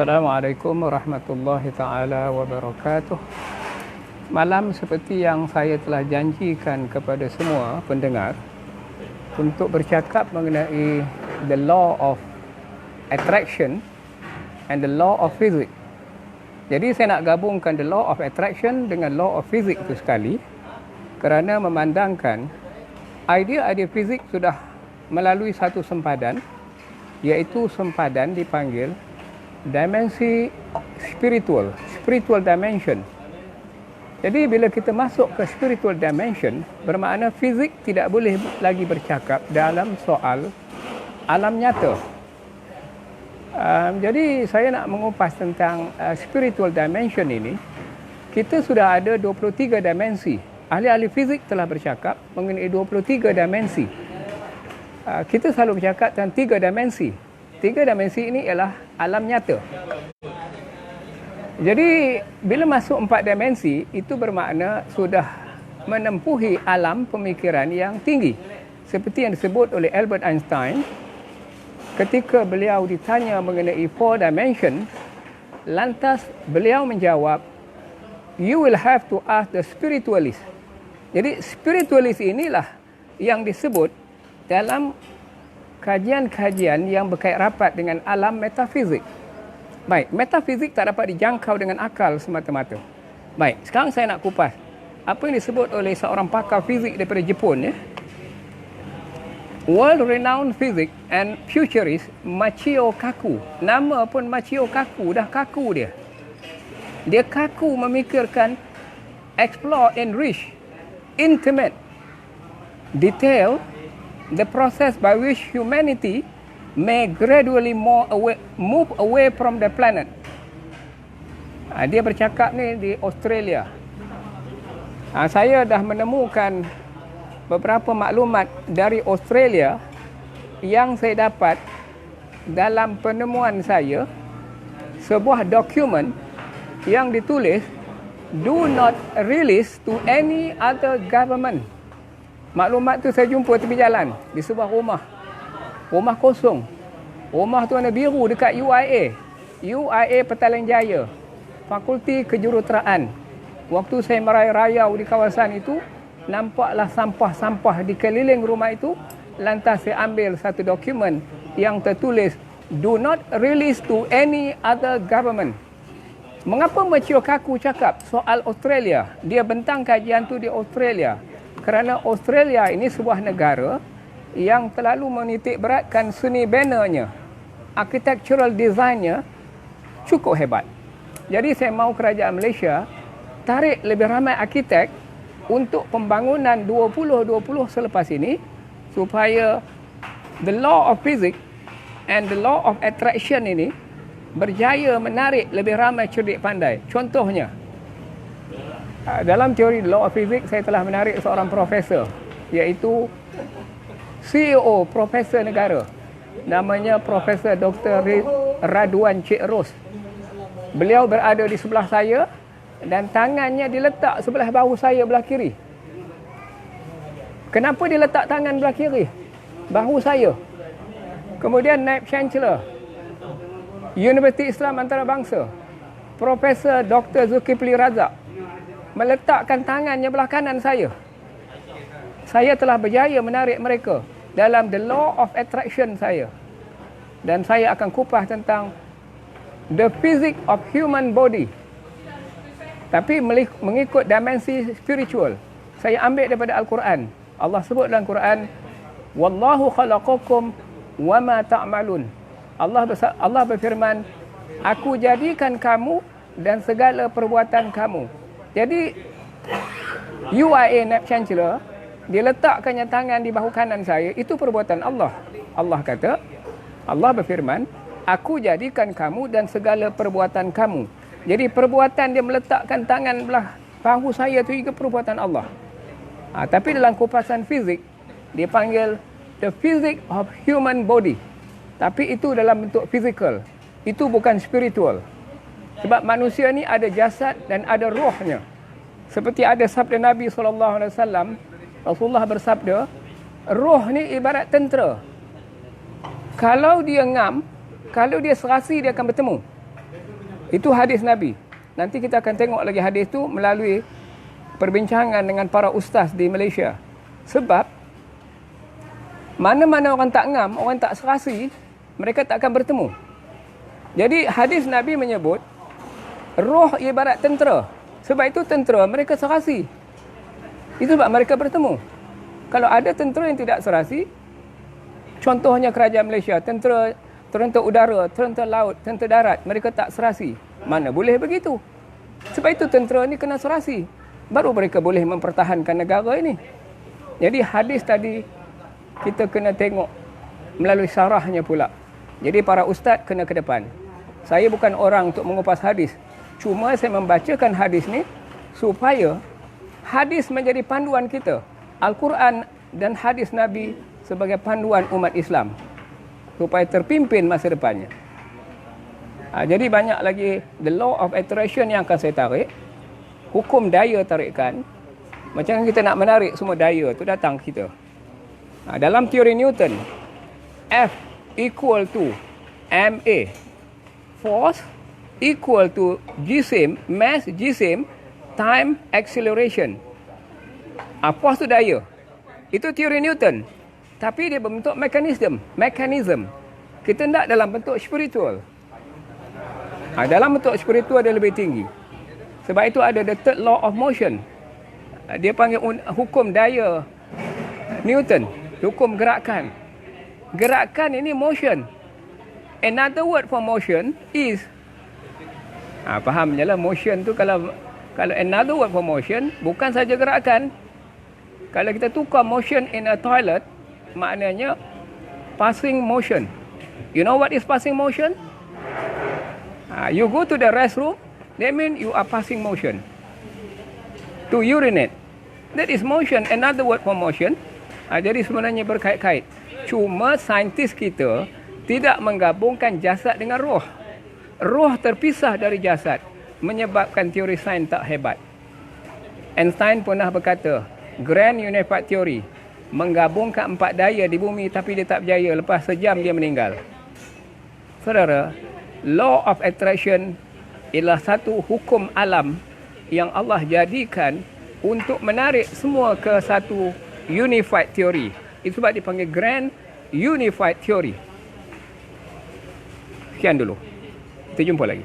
Assalamualaikum warahmatullahi taala wabarakatuh. Malam seperti yang saya telah janjikan kepada semua pendengar untuk bercakap mengenai the law of attraction and the law of physics. Jadi saya nak gabungkan the law of attraction dengan law of physics itu sekali kerana memandangkan idea-idea fizik sudah melalui satu sempadan, iaitu sempadan dipanggil dimensi spiritual dimension. Jadi bila kita masuk ke spiritual dimension, bermakna fizik tidak boleh lagi bercakap dalam soal alam nyata. Jadi saya nak mengupas tentang spiritual dimension ini. Kita sudah ada 23 dimensi. Ahli-ahli fizik telah bercakap mengenai 23 dimensi. Kita selalu bercakap tentang 3 dimensi. 3 dimensi ini ialah alam nyata. Jadi bila masuk 4 dimensi, itu bermakna sudah menempuhi alam pemikiran yang tinggi. Seperti yang disebut oleh Albert Einstein ketika beliau ditanya mengenai 4 dimension, lantas beliau menjawab, you will have to ask the spiritualist. Jadi spiritualist inilah yang disebut dalam kajian-kajian yang berkait rapat dengan alam metafizik. Baik, metafizik tak dapat dijangkau dengan akal semata-mata. Baik, sekarang saya nak kupas apa yang disebut oleh seorang pakar fizik daripada Jepun, ya. World renowned physics and futurist Michio Kaku. Nama pun Michio Kaku, dah kaku dia. Dia kaku memikirkan explore, enrich, intimate, detail the process by which humanity may gradually move away from the planet. Dia bercakap ni di Australia. Saya dah menemukan beberapa maklumat dari Australia yang saya dapat dalam penemuan saya, sebuah dokumen yang ditulis do not release to any other government. Maklumat tu saya jumpa tepi jalan di sebuah rumah. Rumah kosong. Rumah tu warna biru dekat UIA. UIA Petaling Jaya. Fakulti Kejuruteraan. Waktu saya merayau di kawasan itu, nampaklah sampah-sampah di keliling rumah itu. Lantas saya ambil satu dokumen yang tertulis do not release to any other government. Mengapa Michio Kaku cakap soal Australia? Dia bentang kajian tu di Australia. Kerana Australia ini sebuah negara yang terlalu menitik beratkan seni bannernya, architectural design-nya cukup hebat. Jadi saya mahu kerajaan Malaysia tarik lebih ramai arkitek untuk pembangunan 2020 selepas ini supaya the law of physics and the law of attraction ini berjaya menarik lebih ramai cerdik pandai. Contohnya, dalam teori law of physics saya telah menarik seorang profesor, iaitu CEO profesor negara, namanya Profesor Dr. Radwan Cik Ros. Beliau berada di sebelah saya dan tangannya diletak sebelah bahu saya belah kiri. Kenapa dia letak tangan belah kiri? Bahu saya. Kemudian Naib Chancellor Universiti Islam Antarabangsa, Profesor Dr. Zulkifli Razak, meletakkan tangannya belah kanan saya. Saya telah berjaya menarik mereka dalam the law of attraction saya. Dan saya akan kupas tentang the physics of human body. Tapi mengikut dimensi spiritual. Saya ambil daripada Al-Quran. Allah sebut dalam Quran, wallahu khalaqakum wama ta'malun. Allah berfirman, aku jadikan kamu dan segala perbuatan kamu. Jadi UIA Naib Chancellor, dia letakkannya tangan di bahu kanan saya, itu perbuatan Allah. Allah kata, Allah berfirman, aku jadikan kamu dan segala perbuatan kamu. Jadi perbuatan dia meletakkan tangan belah bahu saya itu juga perbuatan Allah. Tapi dalam kupasan fizik, dia panggil the physics of human body. Tapi itu dalam bentuk physical. Itu bukan spiritual. Sebab manusia ni ada jasad dan ada rohnya. Seperti ada sabda Nabi SAW, Rasulullah bersabda, roh ni ibarat tentera. Kalau dia ngam, kalau dia serasi, dia akan bertemu. Itu hadis Nabi. Nanti kita akan tengok lagi hadis tu melalui perbincangan dengan para ustaz di Malaysia. Sebab mana-mana orang tak ngam, orang tak serasi, mereka tak akan bertemu. Jadi hadis Nabi menyebut roh ibarat tentera. Sebab itu tentera mereka serasi. Itu sebab mereka bertemu. Kalau ada tentera yang tidak serasi, contohnya kerajaan Malaysia, tentera udara, tentera laut, tentera darat, mereka tak serasi. Mana boleh begitu? Sebab itu tentera ni kena serasi. Baru mereka boleh mempertahankan negara ini. Jadi hadis tadi kita kena tengok melalui syarahnya pula. Jadi para ustaz kena ke depan. Saya bukan orang untuk mengupas hadis. Cuma saya membacakan hadis ni supaya hadis menjadi panduan kita. Al-Quran dan hadis Nabi sebagai panduan umat Islam supaya terpimpin masa depannya. Jadi banyak lagi the law of attraction yang akan saya tarik. Hukum daya tarikan. Macam kita nak menarik semua daya tu datang ke kita. Dalam teori Newton, F equal to ma, force equal to jisim, mass jisim, time acceleration. Force tu daya. Itu teori Newton. Tapi dia berbentuk mekanism. Kita nak dalam bentuk spiritual. Dalam bentuk spiritual dia lebih tinggi. Sebab itu ada the third law of motion. Dia panggil hukum daya Newton. Hukum gerakan. Gerakan ini motion. Another word for motion is faham je lah, motion tu kalau another word for motion bukan saja gerakan. Kalau kita tukar motion in a toilet, maknanya passing motion. You know what is passing motion? You go to the restroom, that means you are passing motion. To urinate, that is motion, another word for motion. Jadi sebenarnya berkait-kait. Cuma saintis kita tidak menggabungkan jasad dengan roh. Roh terpisah dari jasad, menyebabkan teori sains tak hebat. Einstein pernah berkata, Grand Unified Theory menggabungkan 4 daya di bumi tapi dia tak berjaya. Lepas sejam dia meninggal. Saudara, law of attraction ialah satu hukum alam yang Allah jadikan untuk menarik semua ke satu unified theory. Itu sebab dipanggil Grand Unified Theory. Sekian dulu. Kita jumpa lagi.